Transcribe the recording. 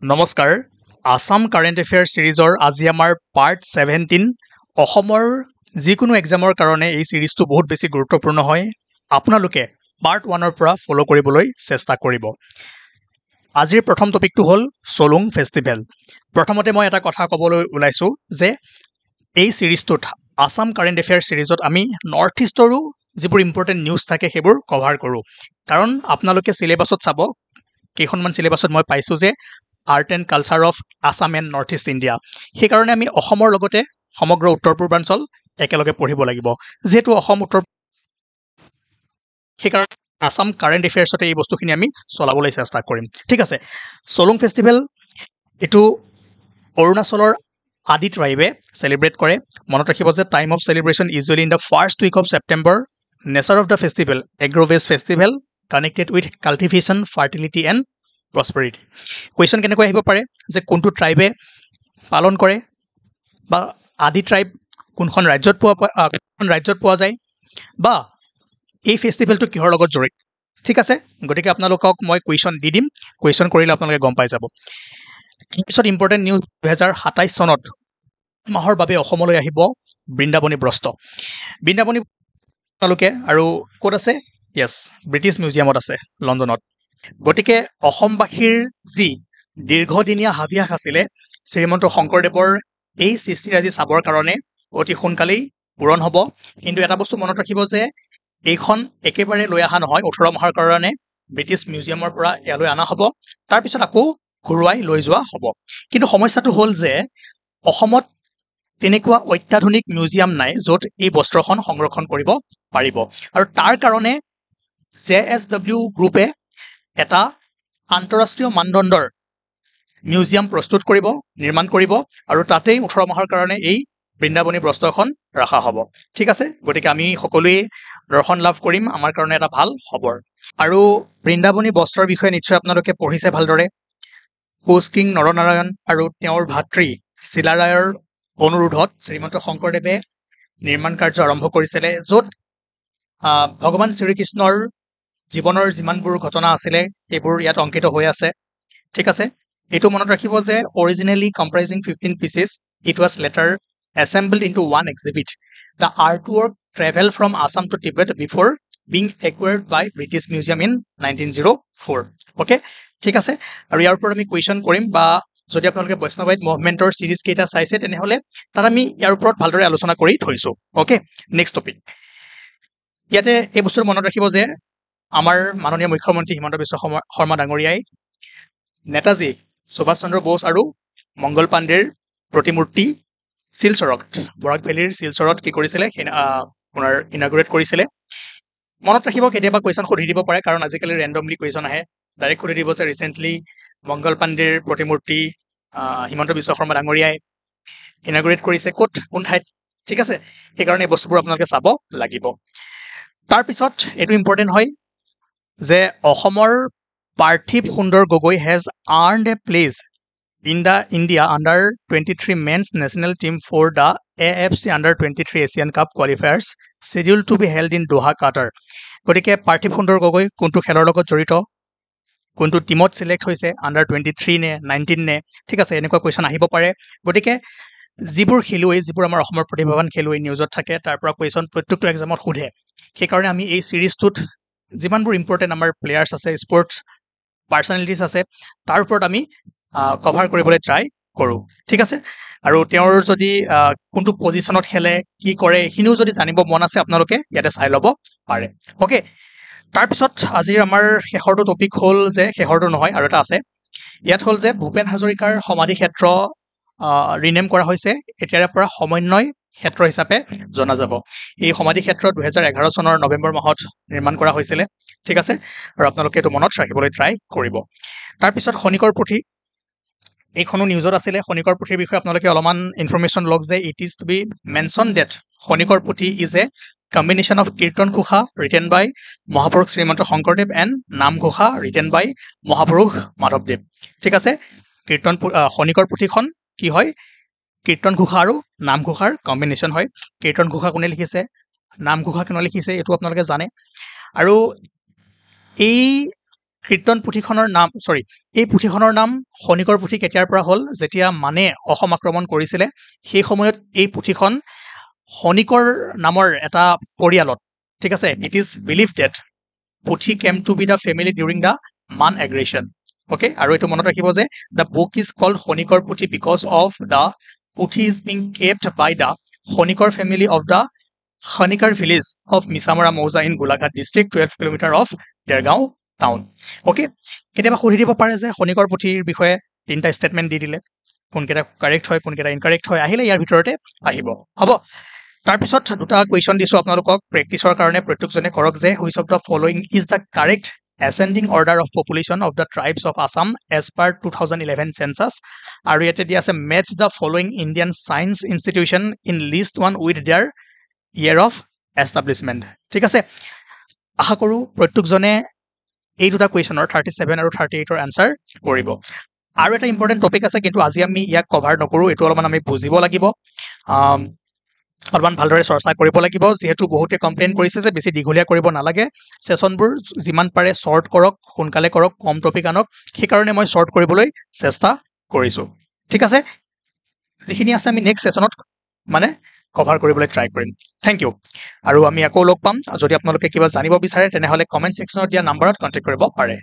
নমস্কাৰ Assam current affair সিৰিজৰ আজি আমাৰ পাৰ্ট 17 অসমৰ যিকোনো এক্সামৰ কাৰণে এই সিৰিজটো বহুত বেছি গুৰুত্বপূৰ্ণ হয় আপোনালোকে পাৰ্ট 1ৰ পৰা ফলো কৰিবলৈ চেষ্টা কৰিব আজিৰ প্ৰথম টপিকটো হ'ল সোলুং ফেষ্টিভেল প্ৰথমতে মই এটা কথা ক'বলৈ ওলাইছো যে এই সিৰিজটোত আসাম কাৰেণ্ট এফেয়াৰ সিৰিজত আমি নৰ্থ ইষ্টৰো যিবোৰ ইম্পৰ্টেণ্ট নিউজ থাকে সেইবোৰ কভাৰ কৰোঁ কাৰণ আপোনালোকে সিলেবাছত চাব কেইখনমান সিলেবাছত মই পাইছো যে art and culture of Assam and north east India সেইকাৰণে আমি অসমৰ লগতে সমগ্ৰ উত্তৰ পূৰ্বাঞ্চল একেলগে পঢ়িব লাগিব যেহেতু অসম উত্তৰ সেইকাৰণে আসাম কাৰেণ্ট এফেয়াৰ্ছতে এই বস্তুখিনি আমি চলাবলৈ চেষ্টা কৰিম ঠিক আছে সোলুং ফেষ্টিভেল এইটো অৰুণাচলৰ আদি ট্ৰাইবে চেলিব্ৰেট কৰে মনত ৰাখিব যে time of celebration usually in the first week of September nature of the festival এগ্ৰ'ভেজ festival connected with cultivation fertility and prosperity question কেনেকৈ আহিব পাৰে যে কোনটো ট্ৰাইবে পালন কৰে বা আদি ট্ৰাইব কোনখন ৰাজ্যত পোৱা যায় বা এই ফেষ্টিভেলটো কিহৰ লগত জড়িত ঠিক আছে গতিকে আপোনালোকক মই কুৱেশ্যন দি দিম কুৱেশ্যন কৰিলে আপোনালোকে গম পাই যাব পিছত ইম্পৰ্টেণ্ট নিউজ 2027 চনত মাহৰ বাবে অসমলৈ আহিব বৃন্দাবনী ব্ৰস্ত বৃন্দাবনী আপোনালোকে আৰু ক'ত আছে য়েছ ব্ৰিটিছ মিউজিয়ামত আছে লণ্ডনত গতিকে অসমবাসীৰ যি দীৰ্ঘদিনীয়া হাবিয়াস আছিলে শ্ৰীমন্ত শংকৰদেৱৰ এই সৃষ্টিৰাজি চাবৰ কাৰণে অতি সোনকালেই পূৰণ হ'ব কিন্তু এটা বস্তু মনত ৰাখিব যে এইখন একেবাৰে লৈ অহা নহয় 18 মাহৰ কাৰণে ব্ৰিটিছ মিউজিয়ামৰ পৰা ইয়ালৈ অনা হ'ব তাৰপিছত আকৌ ঘূৰুৱাই লৈ যোৱা হ'ব কিন্তু সমস্যাটো হ'ল যে অসমত তেনেকুৱা অত্যাধুনিক মিউজিয়াম নাই য'ত এই বস্ত্ৰখন সংৰক্ষণ কৰিব পাৰিব আৰু তাৰ কাৰণে JSW গ্ৰুপে এটা আন্তঃৰাষ্ট্ৰীয় মানদণ্ডৰ মিউজিয়াম প্ৰস্তুত কৰিব নিৰ্মাণ কৰিব আৰু তাতেই 18 মাহৰ কাৰণে এই বৃন্দাবনী ব্ৰস্ত্ৰখন ৰখা হ'ব ঠিক আছে গতিকে আমি সকলোৱে দৰ্শন লাভ কৰিম আমাৰ কাৰণে এটা ভাল খবৰ আৰু বৃন্দাবনী বস্ত্ৰৰ বিষয়ে নিশ্চয় আপোনালোকে পঢ়িছে ভালদৰে কোচ কিং নৰনাৰায়ণ আৰু তেওঁৰ ভাতৃ চিলাৰায়ৰ অনুৰোধত শ্ৰীমন্ত শংকৰদেৱে নিৰ্মাণ কাৰ্য আৰম্ভ কৰিছিলে য'ত ভগৱান শ্ৰীকৃষ্ণৰ জীৱনৰ যিমানবোৰ ঘটনা আছিলে এইবোৰ ইয়াত অংকিত হৈ আছে ঠিক আছে এইটো মনত ৰাখিব যে originally কম্প্ৰাইজিং 15 pieces it was later assembled into one exhibit the artwork traveled from Assam to Tibet before being acquired by British Museum in 1904 okay ঠিক আছে আৰু ইয়াৰ ওপৰত আমি কুৱেশ্যন কৰিম বা যদি আপোনালোকে বৈষ্ণৱাইট মুভমেণ্টৰ সিৰিজ কেইটা চাইছে তেনেহ'লে তাত আমি ইয়াৰ ওপৰত ভালদৰে আলোচনা কৰি থৈছো ওকে নেক্সট টপিক ইয়াতে এই বস্তুটো মনত ৰাখিব যে আমাৰ মাননীয় মুখ্যমন্ত্ৰী হিমন্ত বিশ্ব শৰ্মা ডাঙৰীয়াই নেতাজী সুভাষ চন্দ্ৰ বোস আৰু মংগল পাণ্ডেৰ প্ৰতিমূৰ্তি শিলচৰত বৰাক ভেলীৰ শিলচৰত কি কৰিছিলে আপোনাৰ ইনাগুৰেট কৰিছিলে মনত ৰাখিব কেতিয়াবা কুৱেশ্যন সুধি দিব পাৰে কাৰণ আজিকালি ৰেণ্ডমলি কুৱেশ্যন আহে ডাইৰেক্ট সুধি দিব যে ৰিচেণ্টলি মংগল পাণ্ডেৰ প্ৰতিমূৰ্তি হিমন্ত বিশ্ব শৰ্মা ডাঙৰীয়াই ইনাগুৰেট কৰিছে ক'ত কোন ঠাইত ঠিক আছে সেইকাৰণে এই বস্তুবোৰ আপোনালোকে চাব লাগিব তাৰপিছত এইটো ইম্পৰ্টেণ্ট হয় যে অসমৰ Parthib Sundar Gogoi has earned a place in the India under 23 men's national team for the AFC under 23 Asian cup qualifiers scheduled to be held in Doha Qatar গতিকে পাৰ্থিৱ সুন্দৰ গগৈ কোনটো খেলৰ লগত জড়িত কোনটো টিমত চিলেক্ট হৈছে আণ্ডাৰ 23 নে 19 নে ঠিক আছে এনেকুৱা কুৱেশ্যন আহিব পাৰে গতিকে যিবোৰ খেলুৱৈ যিবোৰ আমাৰ অসমৰ প্ৰতিভাৱান খেলুৱৈ নিউজত থাকে তাৰ পৰা কুৱেশ্যন প্ৰত্যেকটো এক্সামত সোধে সেইকাৰণে আমি এই সিৰিজটোত যিমানবোৰ ইম্পৰ্টেণ্ট আমাৰ প্লেয়াৰ্ছ আছে স্পৰ্টছ পাৰ্চনেলিটিজ আছে তাৰ ওপৰত আমি কভাৰ কৰিবলৈ ট্ৰাই কৰোঁ ঠিক আছে আৰু তেওঁৰ যদি কোনটো পজিশ্যনত খেলে কি কৰে এইখিনিও যদি জানিব মন আছে আপোনালোকে ইয়াতে চাই ল'ব পাৰে অ'কে তাৰপিছত আজিৰ আমাৰ শেষৰটো টপিক হ'ল যে শেষৰটো নহয় আৰু এটা আছে ইয়াত হ'ল যে ভূপেন হাজৰিকাৰ সমাধি ক্ষেত্ৰ ৰিনেম কৰা হৈছে এতিয়াৰে পৰা সমন্বয় ক্ষেত্ৰ হিচাপে জনা যাব এই সমাধি ক্ষেত্ৰ 2011 চনৰ নৱেম্বৰ মাহত নিৰ্মাণ কৰা হৈছিলে ঠিক আছে আৰু আপোনালোকে এইটো মনত ৰাখিবলৈ ট্ৰাই কৰিব তাৰপিছত খনিকৰ পুথি এইখনো নিউজত আছিলে খনিকৰ পুথিৰ বিষয়ে আপোনালোকে অলপমান ইনফৰমেশ্যন লওক যে it is to be mention that Khanikar Puthi is A combination of Kirtan Ghosha written বাই মহাপুৰুষ শ্ৰীমন্ত শংকৰদেৱ এণ্ড নাম ঘোষা ৰিটেন বাই মহাপুৰুষ মাধৱদেৱ ঠিক আছে খনিকৰ পুথিখন কি হয় কীৰ্তন ঘোষা আৰু নাম ঘোষাৰ কম্বিনেশ্যন হয় কীৰ্তন ঘোষা কোনে লিখিছে নাম ঘোষা কোনে লিখিছে এইটো আপোনালোকে জানে আৰু এই কীৰ্তন পুথিখনৰ নাম এই পুথিখনৰ নাম খনিকৰ পুথি কেতিয়াৰ পৰা হ'ল যেতিয়া মানে অসম আক্ৰমণ কৰিছিলে সেই সময়ত এই পুথিখন খনিকৰ নামৰ এটা পৰিয়ালত ঠিক আছে it is believe that Puthi came to be the family during the Maan aggression okay আৰু এইটো মনত ৰাখিব যে the book is called Khanikar Puthi because of the Puthi is being kept by the Khanikar family of the Khanikar village of Misamora Mouza in Golaghat district 12 kilometre of Dergaon town okay কেতিয়াবা সুধি দিব পাৰে যে খনিকৰ পুথিৰ বিষয়ে 3টা ষ্টেটমেণ্ট দি দিলে কোনকেইটা কাৰেক্ট হয় কোনকেইটা ইনকাৰেক্ট হয় আহিলে ইয়াৰ ভিতৰতে আহিব হ'ব তাৰপিছত দুটা কুৱেশ্যন দিছোঁ আপোনালোকক প্ৰেক্টিছৰ কাৰণে প্ৰত্যেকজনে কৰক যে which of the following is the correct ascending order of population of the tribes of Assam as per 2011 census আৰু ইয়াতে দিয়া আছে match the following Indian science institution in list 1 with their year of establishment ঠিক আছে আশা কৰোঁ প্ৰত্যেকজনে এই দুটা কুৱেশ্যনৰ 37 আৰু 38ৰ আনসাৰ কৰিব আৰু এটা ইম্পৰ্টেণ্ট টপিক আছে কিন্তু আজি আমি ইয়াক কভাৰ নকৰোঁ এইটো অলপমান আমি বুজিব লাগিব অলপমান ভালদৰে চৰ্চা কৰিব লাগিব যেহেতু বহুতে কমপ্লেইন কৰিছে যে বেছি দীঘলীয়া কৰিব নালাগে সেশনবোৰ যিমান পাৰে শৰ্ট কৰক সোনকালে কৰক কম টপিক আনক সেইকাৰণে মই শৰ্ট কৰিবলৈ চেষ্টা কৰিছোঁ ঠিক আছে যিখিনি আছে আমি নেক্সট সেশনত মানে কভাৰ কৰিবলৈ ট্ৰাই কৰিম থেংক ইউ আৰু আমি আকৌ লগ পাম যদি আপোনালোকে কিবা জানিব বিচাৰে তেনেহ'লে কমেণ্ট ছেকশ্যনত দিয়া নম্বৰত কণ্টেক্ট কৰিব পাৰে